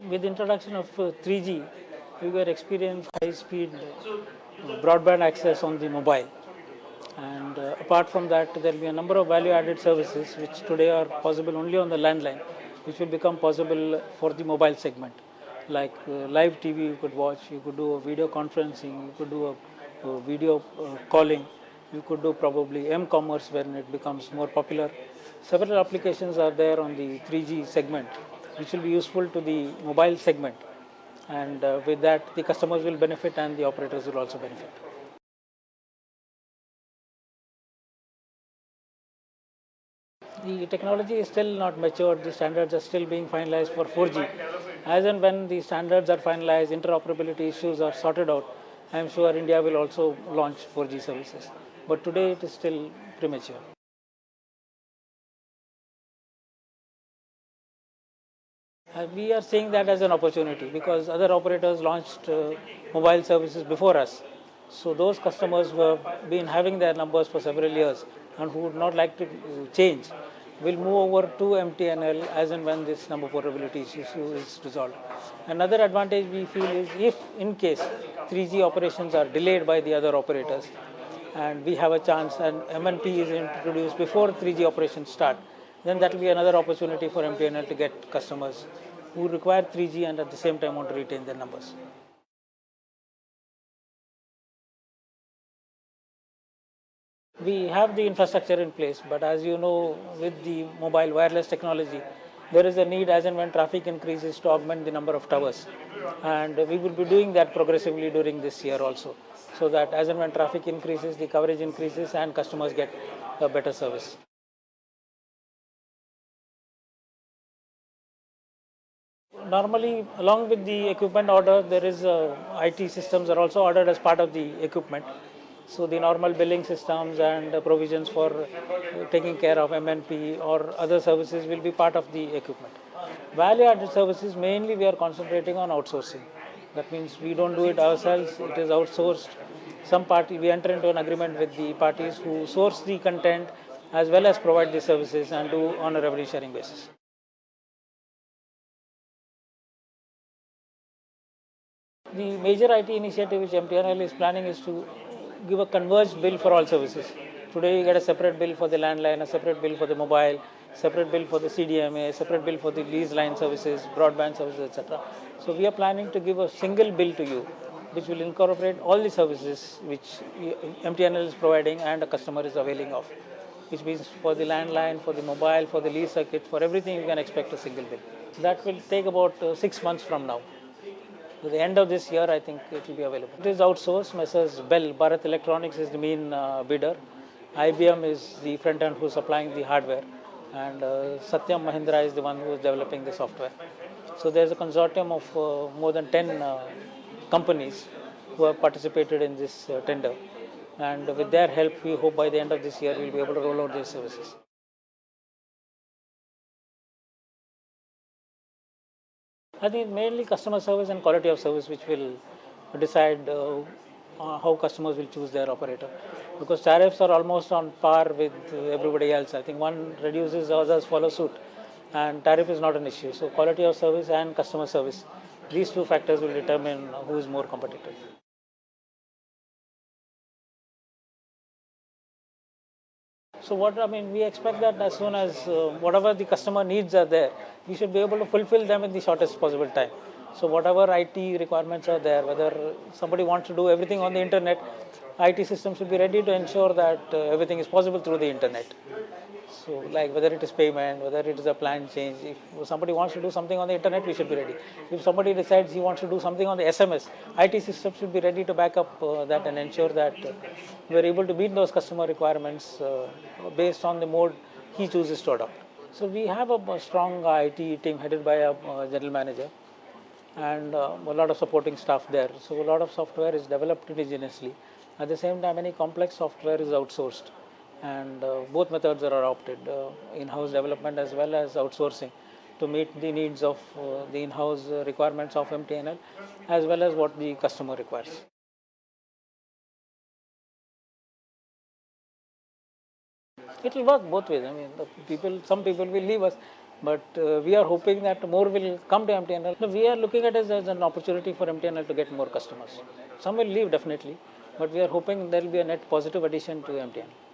With the introduction of 3G, we were experiencing high-speed broadband access on the mobile. And apart from that, there will be a number of value-added services which today are possible only on the landline, which will become possible for the mobile segment. Like live TV you could watch, you could do a video conferencing, you could do a video calling, you could do probably m-commerce when it becomes more popular. Several applications are there on the 3G segment, which will be useful to the mobile segment. And with that, the customers will benefit and the operators will also benefit. The technology is still not matured. The standards are still being finalized for 4G. As and when the standards are finalized, interoperability issues are sorted out, I am sure India will also launch 4G services. But today it is still premature. We are seeing that as an opportunity because other operators launched mobile services before us. So those customers who have been having their numbers for several years and who would not like to change will move over to MTNL as and when this number portability issue is resolved. Another advantage we feel is if in case 3G operations are delayed by the other operators and we have a chance and MNP is introduced before 3G operations start, then that will be another opportunity for MTNL to get customers who require 3G and at the same time want to retain their numbers. We have the infrastructure in place, but as you know, with the mobile wireless technology, there is a need as and when traffic increases to augment the number of towers. And we will be doing that progressively during this year also, so that as and when traffic increases, the coverage increases and customers get a better service. Normally, along with the equipment order, there is IT systems are also ordered as part of the equipment. So the normal billing systems and provisions for taking care of MNP or other services will be part of the equipment. Value-added services, mainly we are concentrating on outsourcing. That means we don't do it ourselves, it is outsourced. Some party, we enter into an agreement with the parties who source the content as well as provide the services and do on a revenue sharing basis. The major IT initiative which MTNL is planning is to give a converged bill for all services. Today you get a separate bill for the landline, a separate bill for the mobile, separate bill for the CDMA, separate bill for the lease line services, broadband services, etc. So we are planning to give a single bill to you, which will incorporate all the services which MTNL is providing and a customer is availing of. Which means for the landline, for the mobile, for the lease circuit, for everything you can expect a single bill. That will take about 6 months from now. To the end of this year, I think it will be available. It is outsourced. Messrs. Bell, Bharat Electronics is the main bidder. IBM is the front end who is supplying the hardware. And Satyam Mahindra is the one who is developing the software. So there's a consortium of more than 10 companies who have participated in this tender. And with their help, we hope by the end of this year, we'll be able to roll out these services. I think mainly customer service and quality of service which will decide how customers will choose their operator. Because tariffs are almost on par with everybody else. I think one reduces, others follow suit. And tariff is not an issue. So quality of service and customer service, these two factors will determine who is more competitive. So what I mean, we expect that as soon as whatever the customer needs are there, we should be able to fulfill them in the shortest possible time. So whatever IT requirements are there, whether somebody wants to do everything on the internet, IT systems should be ready to ensure that everything is possible through the internet. So like whether it is payment, whether it is a plan change, if somebody wants to do something on the internet, we should be ready. If somebody decides he wants to do something on the SMS, IT systems should be ready to back up that and ensure that we are able to meet those customer requirements based on the mode he chooses to adopt. So we have a strong IT team headed by a general manager and a lot of supporting staff there. So a lot of software is developed indigenously. At the same time, any complex software is outsourced, and both methods are adopted: in-house development as well as outsourcing, to meet the needs of the in-house requirements of MTNL as well as what the customer requires. It will work both ways. I mean, some people will leave us. But we are hoping that more will come to MTNL. No, we are looking at it as an opportunity for MTNL to get more customers. Some will leave definitely, but we are hoping there will be a net positive addition to MTNL.